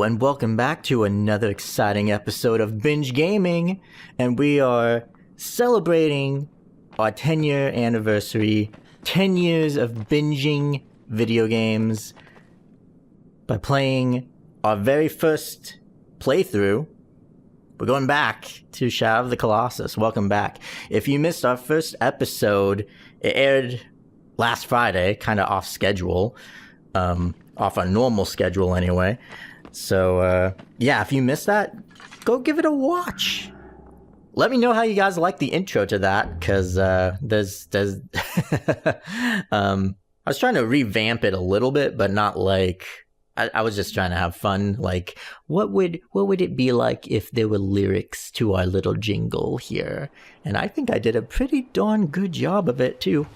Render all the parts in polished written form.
and welcome back to another exciting episode of Binge Gaming, and we are celebrating our 10-year anniversary, 10 years of binging video games by playing our very first playthrough. We're going back to Shadow of the Colossus. Welcome back. If you missed our first episode, it aired last Friday, kind of off schedule, off our normal schedule anyway. So, yeah, if you missed that, go give it a watch. Let me know how you guys like the intro to that, because there's I was trying to revamp it a little bit, but not like, I was just trying to have fun. Like, what would it be like if there were lyrics to our little jingle here? And I think I did a pretty darn good job of it too.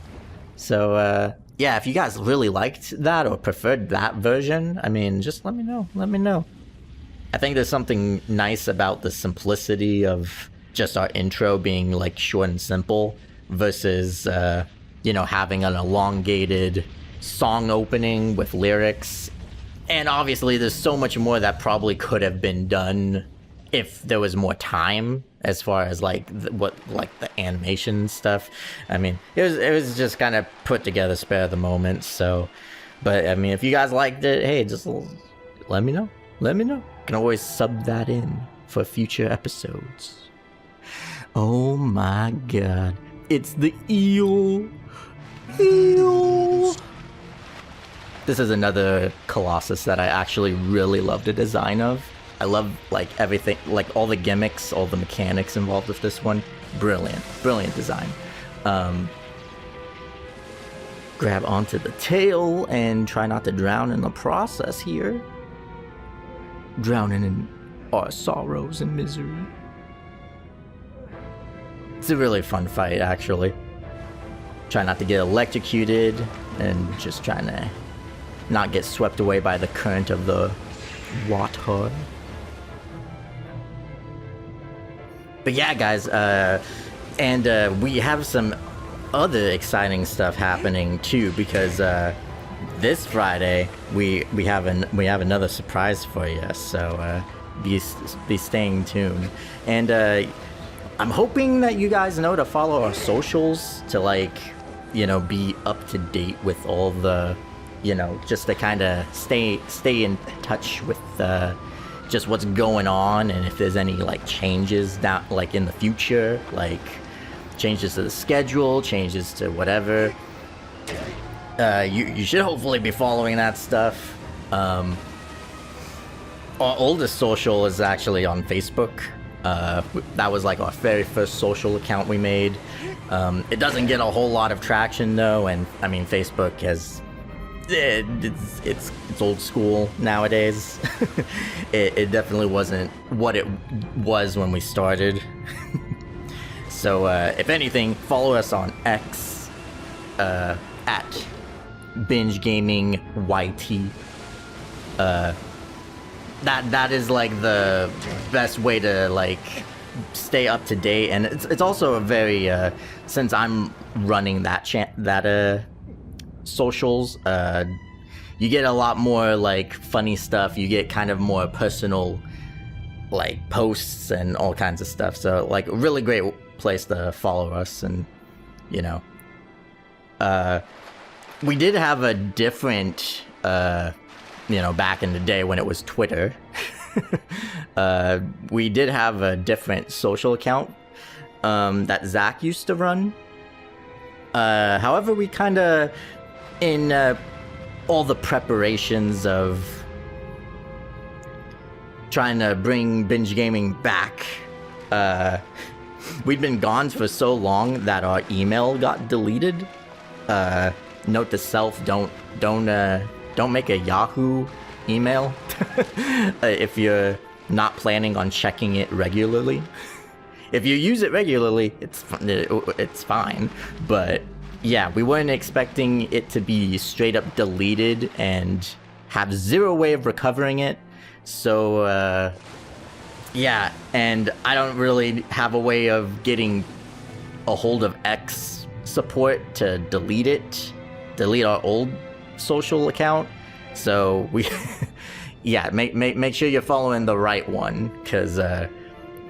So, yeah, if you guys really liked that or preferred that version, I mean, just let me know. I think there's something nice about the simplicity of just our intro being like short and simple versus, having an elongated song opening with lyrics. And obviously there's so much more that probably could have been done if there was more time, as far as like the animation stuff. I mean, it was just kind of put together spare of the moment. So, but I mean, if you guys liked it, hey, just let me know. You can always sub that in for future episodes. Oh my god, it's the eel. This is another Colossus that I actually really love the design of. I love like everything, like all the gimmicks, all the mechanics involved with this one. Brilliant design. Grab onto the tail and try not to drown in the process here. Drowning in our sorrows and misery. It's a really fun fight, actually. Try not to get electrocuted and just trying to not get swept away by the current of the water. But yeah, guys, and we have some other exciting stuff happening too, because this Friday we have another surprise for you. So be staying tuned, and I'm hoping that you guys know to follow our socials to be up to date with all the, just to kind of stay in touch with just what's going on, and if there's any changes down in the future, changes to the schedule, changes to whatever. You should hopefully be following that stuff. Our oldest social is actually on Facebook. That was our very first social account we made. It doesn't get a whole lot of traction though, and I mean Facebook has it's old school nowadays. It definitely wasn't what it was when we started. So if anything, follow us on X at Binge Gaming YT. That is the best way to stay up to date, and it's also a very since I'm running that socials, you get a lot more funny stuff. You get kind of more personal posts and all kinds of stuff. So a really great place to follow us. And we did have a different back in the day when it was Twitter. We did have a different social account that Zach used to run. However, we kind of, in all the preparations of trying to bring Binge Gaming back, we'd been gone for so long that our email got deleted. Note to self, don't make a Yahoo email if you're not planning on checking it regularly. If you use it regularly, it's fine. But yeah, we weren't expecting it to be straight up deleted and have zero way of recovering it. So yeah, and I don't really have a way of getting a hold of X support to delete our old social account. So we yeah, make sure you're following the right one, because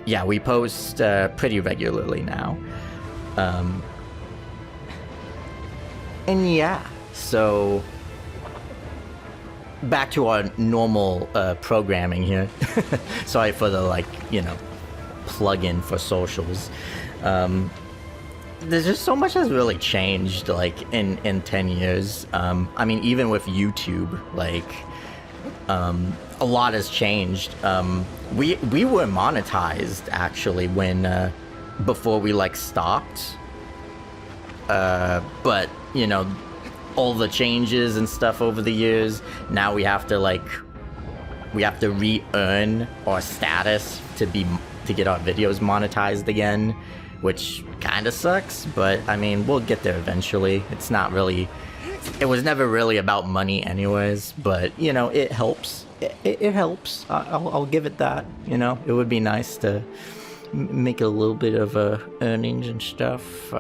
yeah, we post pretty regularly now. And yeah, so back to our normal programming here. Sorry for the plug-in for socials. There's just so much has really changed in 10 years. I mean, even with YouTube, a lot has changed. We were monetized actually when before we stopped. But all the changes and stuff over the years, now we have to re-earn our status to get our videos monetized again, which kind of sucks, but I mean, we'll get there eventually. It was never really about money anyways, but it helps. It helps. I'll give it that. It would be nice to make a little bit of earnings and stuff,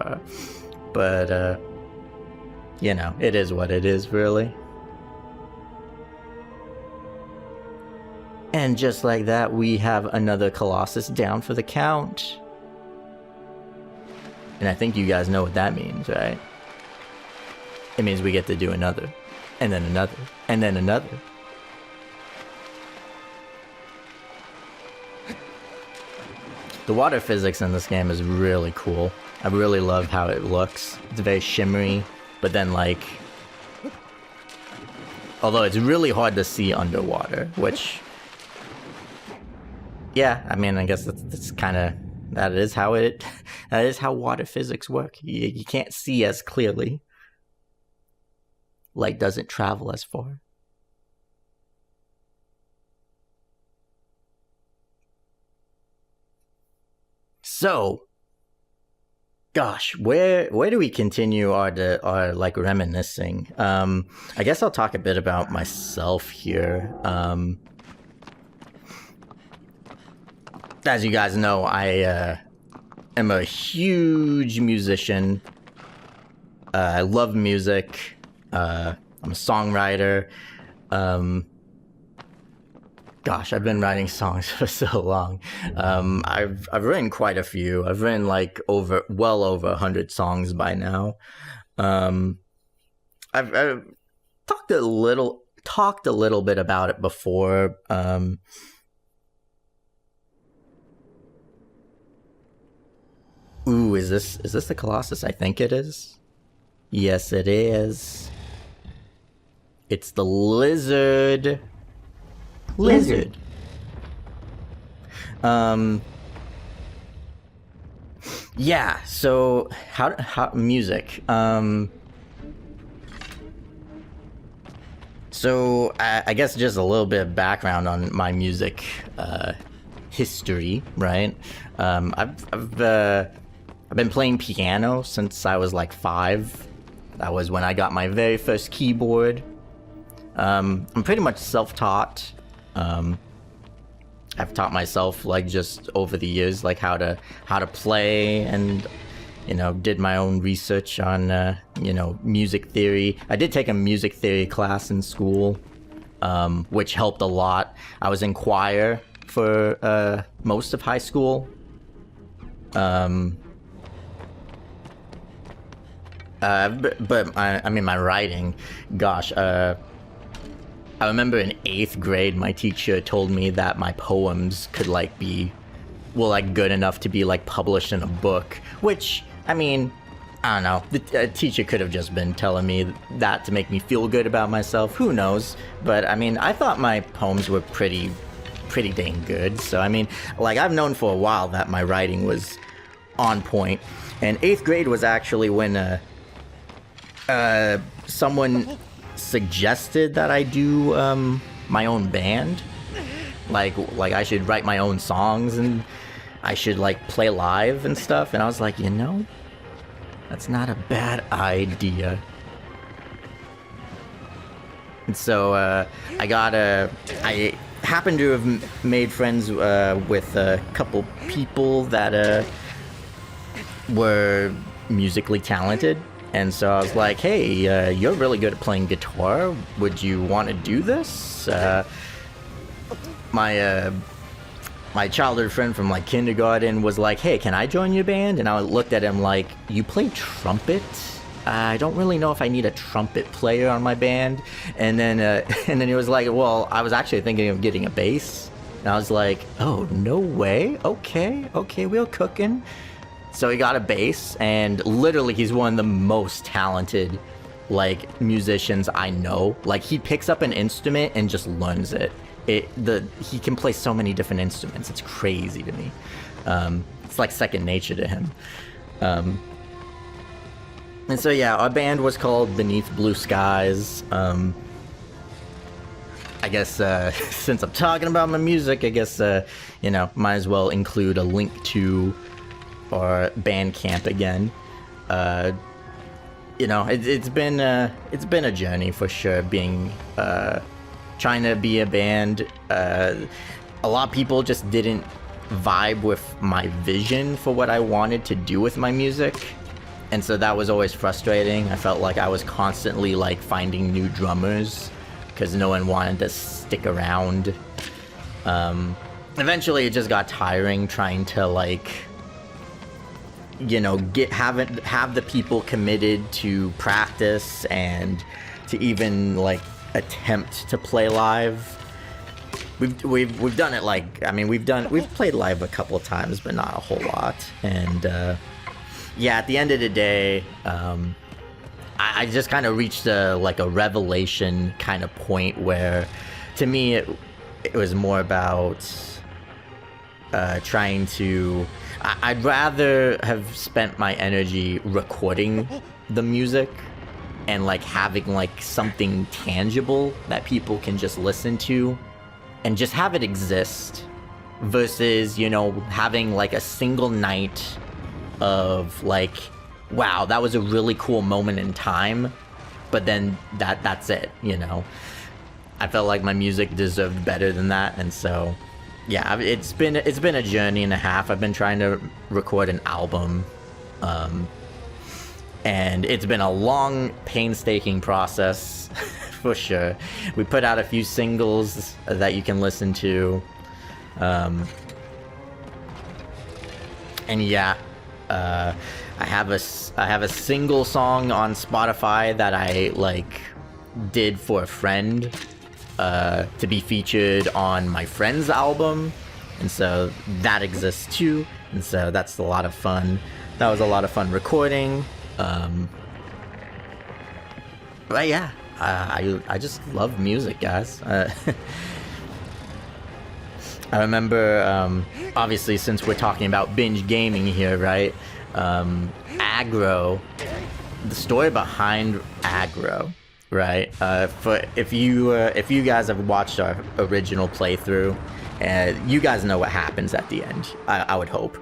but it is what it is, really. And just like that, we have another Colossus down for the count. And I think you guys know what that means, right? It means we get to do another, and then another, and then another. The water physics in this game is really cool. I really love how it looks. It's very shimmery, but then although it's really hard to see underwater, which, yeah, I mean, I guess that's kind of, that is how water physics work. You can't see as clearly. Light doesn't travel as far. So, gosh, where do we continue our reminiscing? I guess I'll talk a bit about myself here. As you guys know, I am a huge musician. I love music. I'm a songwriter. Gosh, I've been writing songs for so long. I've written quite a few. I've written well over 100 songs by now. I've talked a little bit about it before. Ooh, is this the Colossus? I think it is. Yes, it is. It's the lizard. Lizard. Yeah, so how music. So I guess just a little bit of background on my music history, right? I've been playing piano since I was 5. That was when I got my very first keyboard. I'm pretty much self-taught. I've taught myself just over the years how to play, and did my own research on music theory. I did take a music theory class in school, which helped a lot. I was in choir for most of high school. But I mean my writing, gosh, I remember in 8th grade, my teacher told me that my poems could be good enough to be published in a book, which, I mean, I don't know. The teacher could have just been telling me that to make me feel good about myself. Who knows? But I mean, I thought my poems were pretty dang good. So I mean, I've known for a while that my writing was on point. And 8th grade was actually when someone suggested that I do my own band, like I should write my own songs and I should play live and stuff, and I was like, that's not a bad idea. And so I happened to have made friends with a couple people that were musically talented. And so I was like, hey, you're really good at playing guitar. Would you want to do this? my childhood friend from like kindergarten was like, hey, can I join your band? And I looked at him like, you play trumpet? I don't really know if I need a trumpet player on my band. And then he was like, well, I was actually thinking of getting a bass. And I was like, oh, no way. Okay, we're cooking. So he got a bass, and literally he's one of the most talented like musicians I know. Like, he picks up an instrument and just learns it. He can play so many different instruments. It's crazy to me. It's like second nature to him. And so yeah, our band was called Beneath Blue Skies. I guess since I'm talking about my music, I guess might as well include a link to our Bandcamp again. It's been a journey for sure. Being trying to be a band. A lot of people just didn't vibe with my vision for what I wanted to do with my music. And so that was always frustrating. I felt like I was constantly like finding new drummers because no one wanted to stick around. Eventually it just got tiring trying to like, have the people committed to practice and to even like attempt to play live. We've done it like, I mean, we've played live a couple of times, but not a whole lot. And at the end of the day, I just kind of reached a revelation kind of point where, to me, it was more about trying to. I'd rather have spent my energy recording the music and like having like something tangible that people can just listen to and just have it exist versus, having like a single night of like, wow, that was a really cool moment in time, but then that's it. I felt like my music deserved better than that. And so yeah, it's been a journey and a half. I've been trying to record an album, and it's been a long, painstaking process for sure. We put out a few singles that you can listen to, and yeah, I have a single song on Spotify that I like did for a friend to be featured on my friend's album, and so that exists too, and so that's a lot of fun. That was a lot of fun recording. But yeah, I just love music, guys. I remember, obviously, since we're talking about binge gaming here, right? Aggro, the story behind Aggro, right? For if you guys have watched our original playthrough, you guys know what happens at the end. I would hope.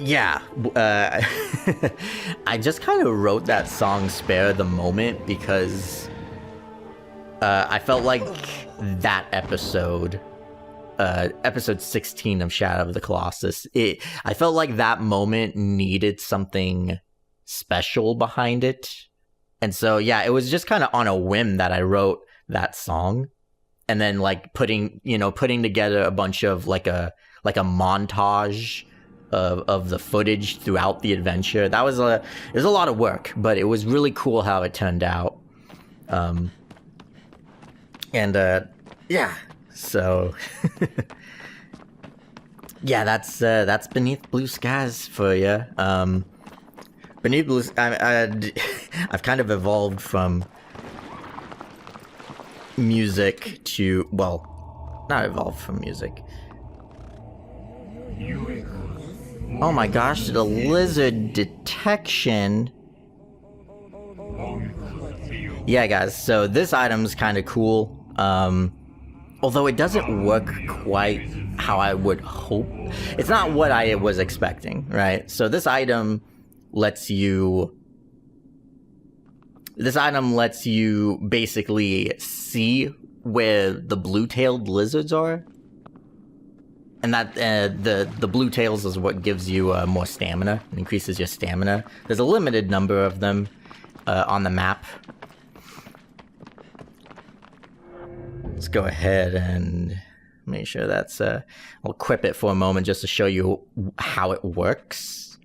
Yeah, I just kind of wrote that song "Spare the Moment" because I felt like that episode, episode 16 of Shadow of the Colossus, I felt like that moment needed something special behind it. And so, yeah, it was just kind of on a whim that I wrote that song. And then like putting together a bunch of like a montage of the footage throughout the adventure. It was a lot of work, but it was really cool how it turned out. Yeah, so yeah, that's Beneath Blue Skies for you. Beneath Blue, I've kind of evolved from music to, well, not evolved from music. Oh my gosh, the lizard detection. Yeah, guys, so this item's kind of cool. Although it doesn't work quite how I would hope. It's not what I was expecting, right? So this item lets you basically see where the blue-tailed lizards are. And that the blue tails is what gives you more stamina, and increases your stamina. There's a limited number of them on the map. let's go ahead and make sure that's I'll equip it for a moment just to show you how it works,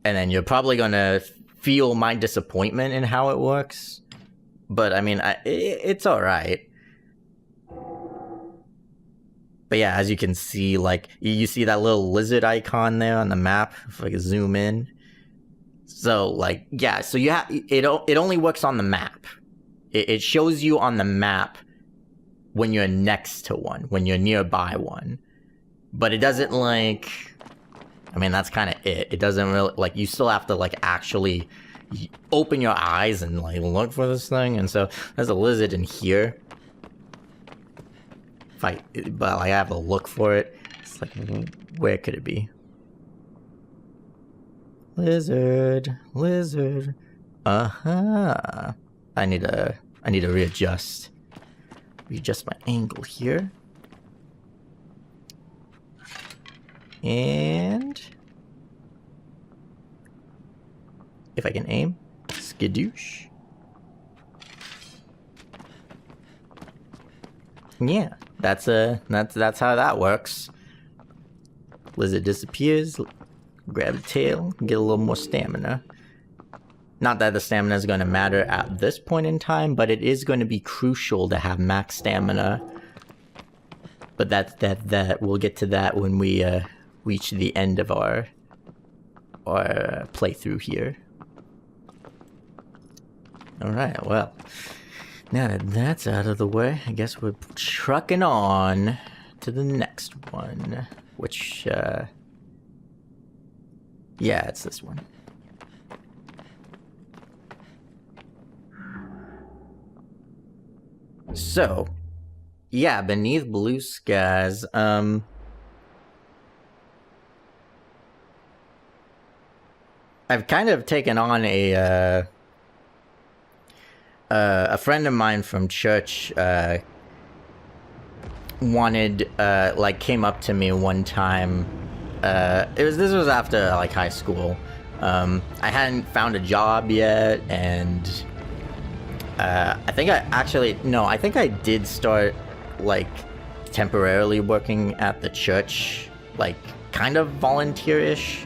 and then you're probably gonna feel my disappointment in how it works, but I mean it's all right. But yeah, as you can see, like, you see that little lizard icon there on the map, if I can zoom in. So, like, yeah, so you have, it only works on the map. It shows you on the map when you're next to one, when you're nearby one. But it doesn't, like, I mean, that's kind of it. It doesn't really, like, you still have to, like, actually open your eyes and, like, look for this thing. And so, there's a lizard in here. But I have a look for it. It's like, where could it be? Lizard. Uh-huh. I need to readjust my angle here. And if I can aim, skadoosh. Yeah. That's how that works. Lizard disappears, grab the tail, get a little more stamina. Not that the stamina is going to matter at this point in time, but it is going to be crucial to have max stamina. But that we'll get to that when we reach the end of our playthrough here. All right, well. Now that that's out of the way, I guess we're trucking on to the next one, which, yeah, it's this one. So, yeah, Beneath Blue Skies, I've kind of taken on a friend of mine from church came up to me one time. This was after like high school. I hadn't found a job yet, and I think I did start like temporarily working at the church, like kind of volunteer-ish.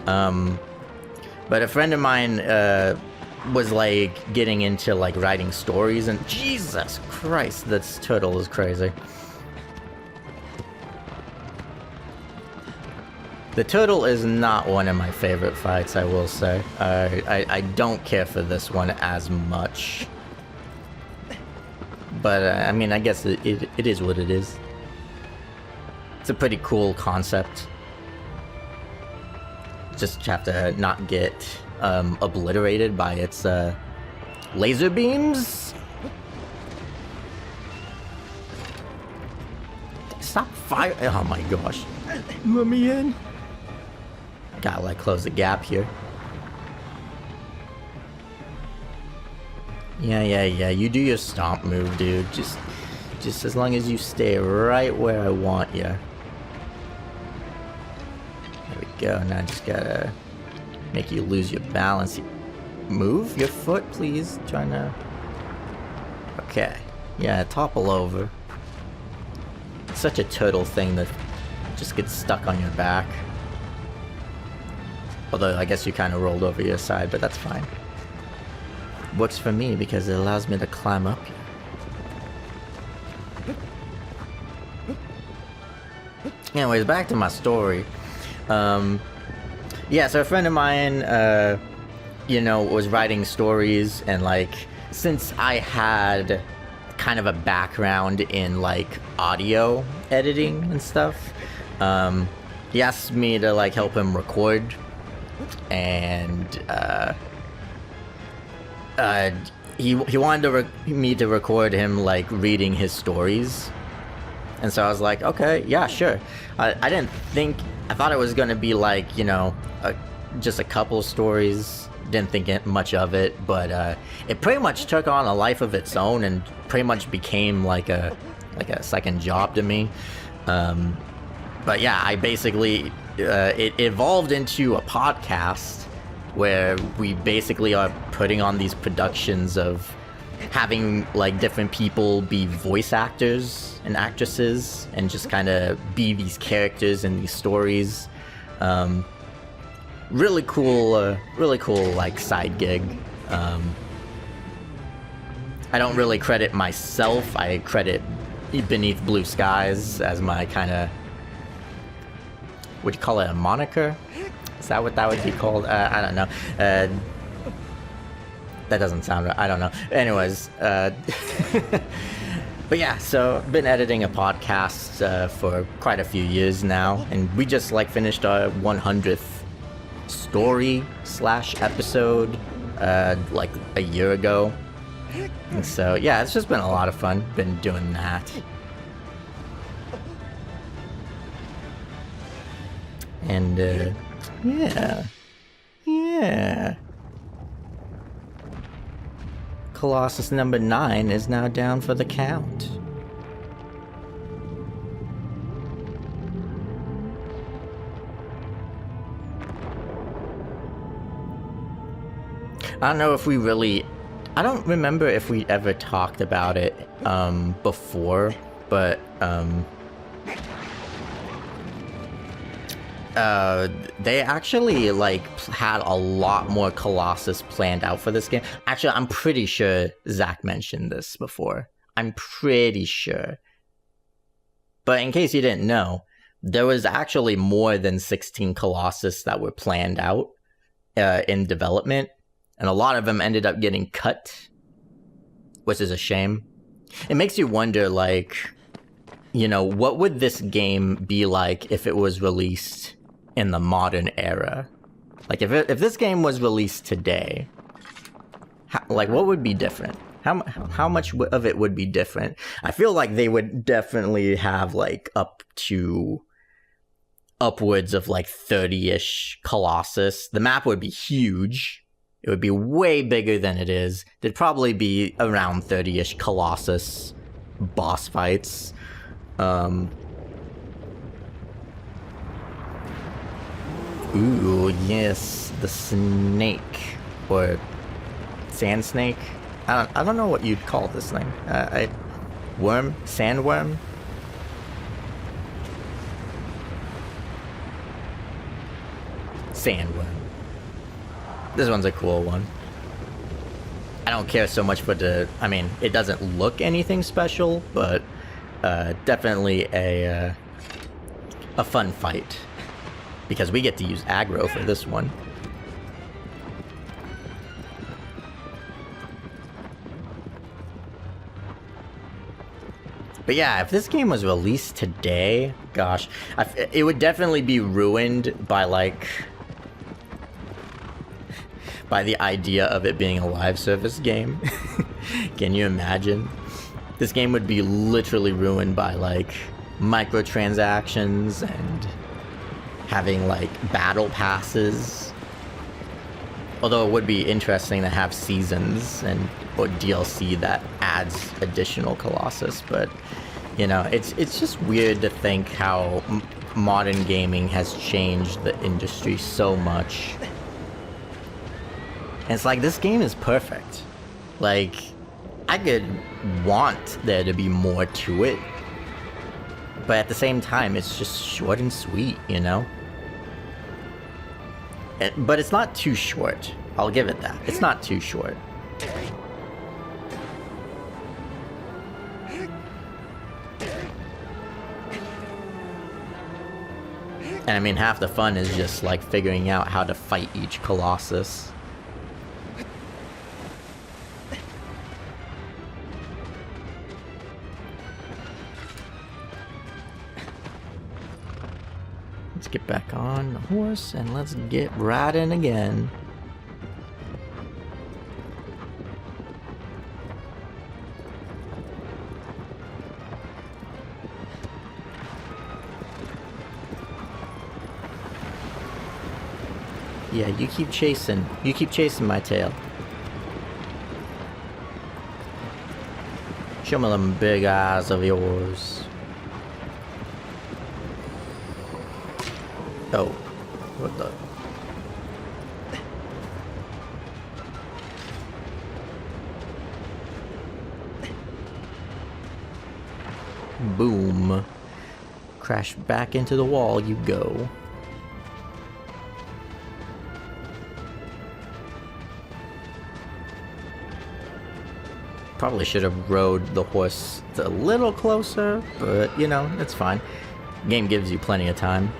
But a friend of mine was like getting into like writing stories, and Jesus Christ, this turtle is crazy. The turtle is not one of my favorite fights, I will say. I don't care for this one as much. But I mean, I guess it is what it is. It's a pretty cool concept. Just have to not get obliterated by its laser beams. Stop fire! Oh my gosh! Let me in. Gotta like close the gap here. Yeah. You do your stomp move, dude. Just as long as you stay right where I want you. There we go. Now I just gotta make you lose your balance. Move your foot, please. Trying to. Okay. Yeah, topple over. It's such a turtle thing that just gets stuck on your back. Although I guess you kind of rolled over your side, but that's fine. Works for me because it allows me to climb up here. Anyways, back to my story. Yeah, so a friend of mine, was writing stories, and like, since I had kind of a background in like audio editing and stuff, he asked me to like help him record, and he wanted me to record him like reading his stories. And so I was like, okay, yeah, sure. I thought it was going to be like, just a couple stories. Didn't think much of it, but it pretty much took on a life of its own and pretty much became like a second job to me. But yeah, I basically, it evolved into a podcast where we basically are putting on these productions of having like different people be voice actors and actresses and just kind of be these characters in these stories. Really cool like side gig. I don't really credit myself. I credit Beneath Blue Skies as my kind of, would you call it a moniker? Is that what that would be called? I don't know. That doesn't sound right. I don't know. Anyways, but yeah, so I've been editing a podcast for quite a few years now, and we just like finished our 100th story/episode like a year ago. And so yeah, it's just been a lot of fun. Been doing that. And yeah. Colossus number 9 is now down for the count. I don't know if we really... I don't remember if we ever talked about it before, but they actually like had a lot more Colossus planned out for this game. Actually, I'm pretty sure Zach mentioned this before. I'm pretty sure. But in case you didn't know, there was actually more than 16 Colossus that were planned out in development. And a lot of them ended up getting cut, which is a shame. It makes you wonder, like, you know, what would this game be like if it was released in the modern era? Like, if this game was released today, what would be different? How much of it would be different? I feel like they would definitely have, like, upwards of, like, 30-ish Colossus. The map would be huge. It would be way bigger than it is. There'd probably be around 30-ish Colossus boss fights. Ooh, yes, the snake, or sand snake. I don't know what you'd call this thing. Worm, sandworm. Sandworm. This one's a cool one. I don't care so much for I mean, it doesn't look anything special, but definitely a fun fight. Because we get to use aggro for this one. But yeah, if this game was released today, gosh, it would definitely be ruined by like... by the idea of it being a live service game. Can you imagine? This game would be literally ruined by like microtransactions and having like battle passes. Although it would be interesting to have seasons or DLC that adds additional Colossus, but you know, it's just weird to think how modern gaming has changed the industry so much. And it's like, this game is perfect. Like, I could want there to be more to it, but at the same time, it's just short and sweet, you know? But it's not too short. I'll give it that. It's not too short. And I mean, half the fun is just like figuring out how to fight each Colossus. Let's get back on the horse and let's get riding again. Yeah, you keep chasing. You keep chasing my tail. Show me them big eyes of yours. Oh, what the? Boom. Crash back into the wall you go. Probably should have rode the horse a little closer, but you know, it's fine. Game gives you plenty of time.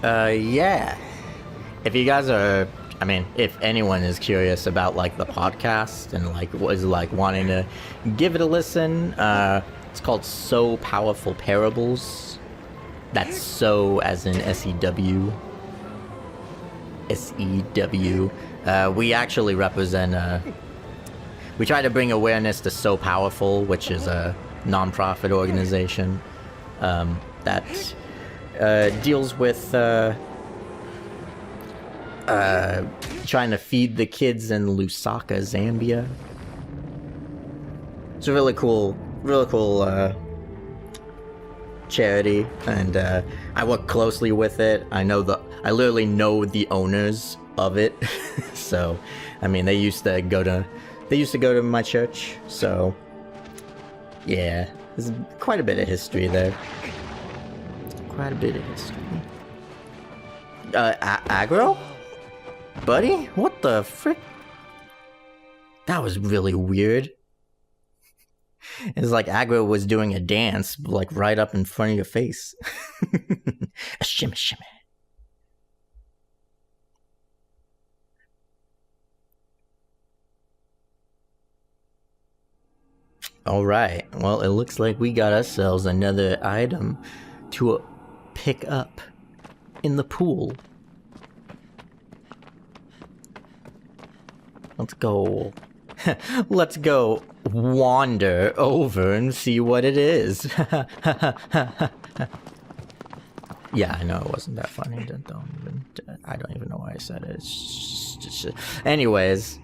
Yeah. If you guys are, I mean, if anyone is curious about like the podcast and like was like wanting to give it a listen, it's called So Powerful Parables. That's so as in S-E-W. S-E-W. We actually represent, we try to bring awareness to So Powerful, which is a non-profit organization that deals with trying to feed the kids in Lusaka, Zambia. It's a really cool charity, and I work closely with it. I literally know the owners of it. So, I mean, they used to go to my church. So, yeah, there's quite a bit of history there. Quite a bit of history. Aggro? Buddy? What the frick? That was really weird. It's like Aggro was doing a dance, like right up in front of your face. A shimmy shimmy. Alright, well, it looks like we got ourselves another item to pick up in the pool. Let's go. Let's go wander over and see what it is. Yeah, I know it wasn't that funny. I don't even know why I said it. Anyways.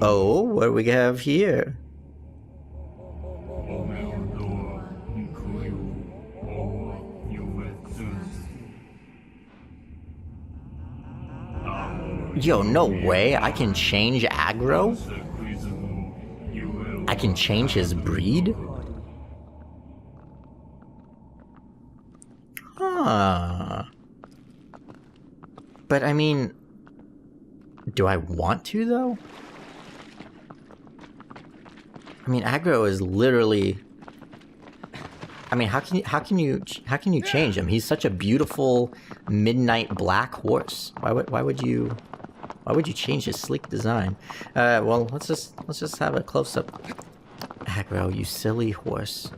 Oh, what do we have here? Yo, no way. I can change Aggro? I can change his breed? Huh. But I mean, do I want to though? I mean, Aggro is literally, I mean, how can you change him? He's such a beautiful midnight black horse. Why would you change his sleek design? Well, let's just have a close up. Aggro, you silly horse.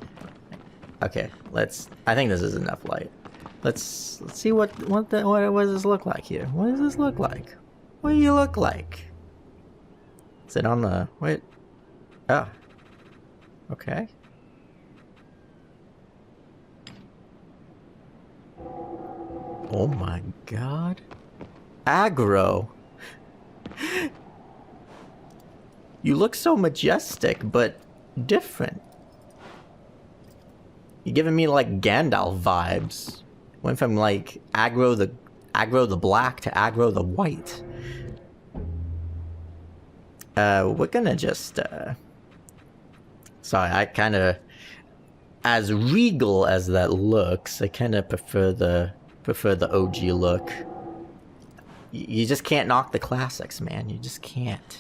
Okay, I think this is enough light. Let's see what does this look like here? What does this look like? What do you look like? Is it on the wait? Ah. Okay. Oh my god. Aggro. You look so majestic, but different. You're giving me like Gandalf vibes. Went from like Aggro the black to Aggro the white. We're gonna just sorry, I kinda, as regal as that looks, I kinda prefer the OG look. You just can't knock the classics, man. You just can't.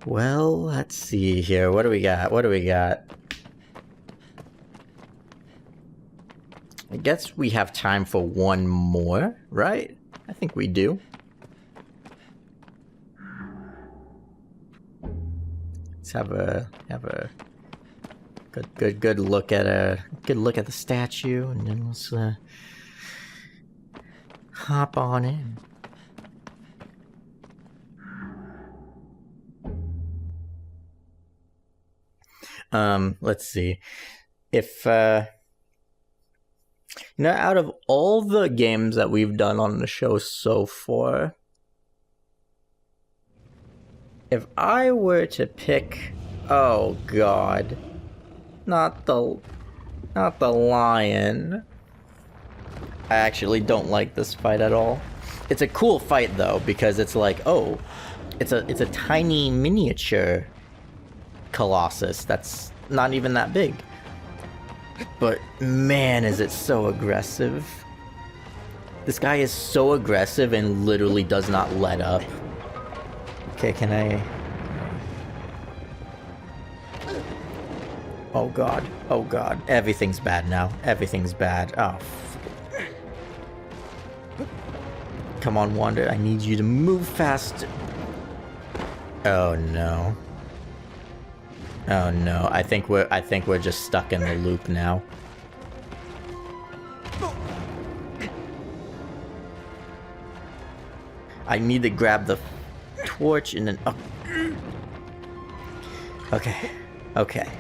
Well, let's see here. What do we got? I guess we have time for one more, right? I think we do. Let's have a good look at the statue, and then let's hop on in. Let's see. If out of all the games that we've done on the show so far, if I were to pick, oh god, not the lion. I actually don't like this fight at all. It's a cool fight though, because it's like, oh, it's a tiny miniature Colossus that's not even that big. But man, is it so aggressive. This guy is so aggressive and literally does not let up. Okay, can I... Oh god, oh god. Everything's bad now. Everything's bad. Oh. Come on, Wander. I need you to move fast. Oh no. Oh no. I think we're just stuck in the loop now. I need to grab the torch and then... Oh. Okay. Okay.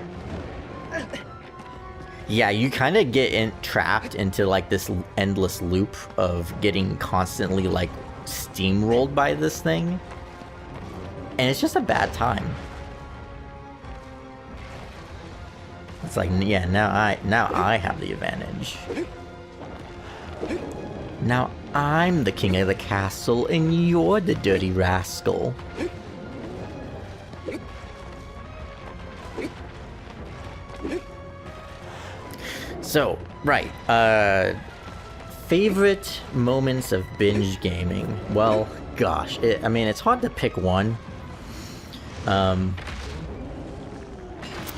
Yeah, you kind of get trapped into like this endless loop of getting constantly like steamrolled by this thing. And it's just a bad time. It's like, yeah, now I have the advantage. Now I'm the king of the castle and you're the dirty rascal. So, right, favorite moments of binge gaming. Well, gosh, I mean, it's hard to pick one.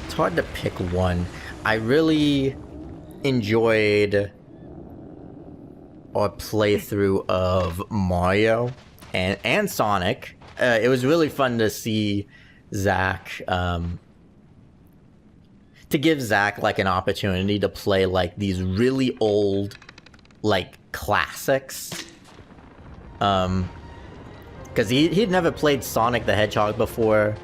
It's hard to pick one. I really enjoyed our playthrough of Mario and Sonic. It was really fun to see Zach, to give Zach like an opportunity to play like these really old like classics. Because he'd never played Sonic the Hedgehog before.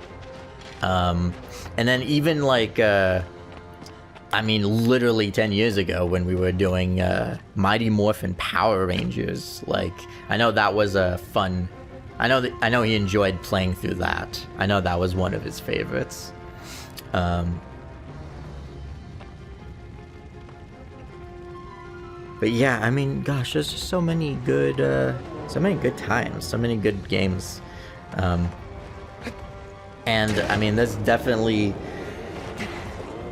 And then even like I mean literally 10 years ago when we were doing Mighty Morphin Power Rangers, like I know that was a fun, I know he enjoyed playing through that. I know that was one of his favorites. But yeah, I mean, gosh, there's just so many good times, so many good games. And I mean, there's definitely,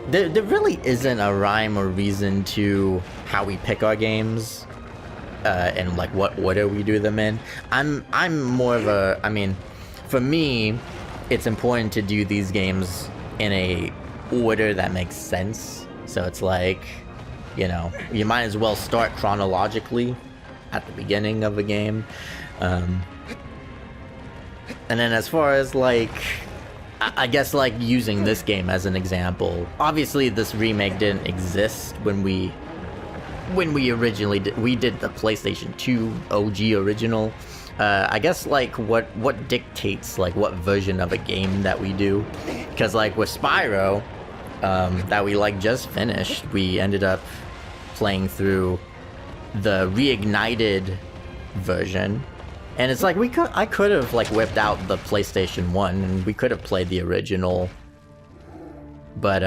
there really isn't a rhyme or reason to how we pick our games, and like what order we do them in. I'm more of a, I mean, for me, it's important to do these games in a order that makes sense. So it's like, you know, you might as well start chronologically at the beginning of a game. And then as far as like, I guess like using this game as an example, obviously this remake didn't exist when we originally did the PlayStation 2 OG original. I guess like what dictates like what version of a game that we do, because like with Spyro, that we like just finished, we ended up playing through the reignited version, and it's like I could have like whipped out the PlayStation 1 and we could have played the original, but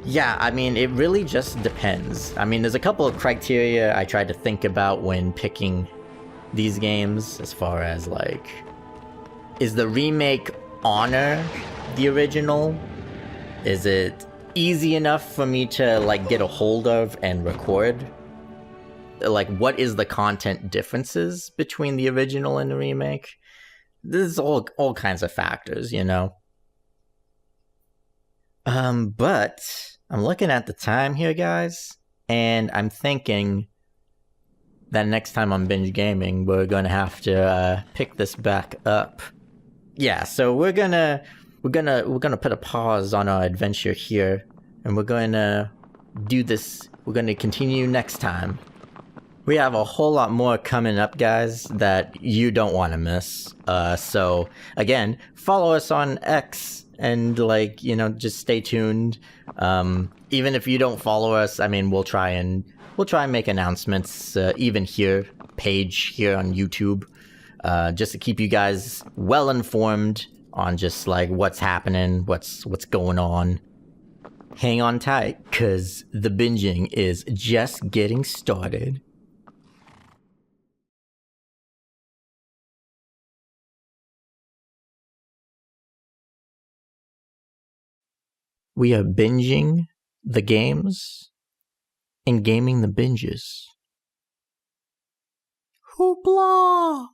yeah, I mean, it really just depends. I mean, there's a couple of criteria I tried to think about when picking these games, as far as like, is the remake honor the original? Is it easy enough for me to like get a hold of and record? Like, what is the content differences between the original and the remake? There's all kinds of factors, you know. But I'm looking at the time here, guys, and I'm thinking that next time on Binge Gaming, we're gonna have to pick this back up. Yeah, so we're gonna put a pause on our adventure here, and we're gonna do this. We're gonna continue next time. We have a whole lot more coming up, guys, that you don't want to miss. So again, follow us on X and like, you know, just stay tuned. Even if you don't follow us, I mean, we'll try and make announcements, even here, page here on YouTube. just to keep you guys well informed on just like what's happening, what's going on. Hang on tight, because the binging is just getting started. We are binging the games and gaming the binges. Hoopla!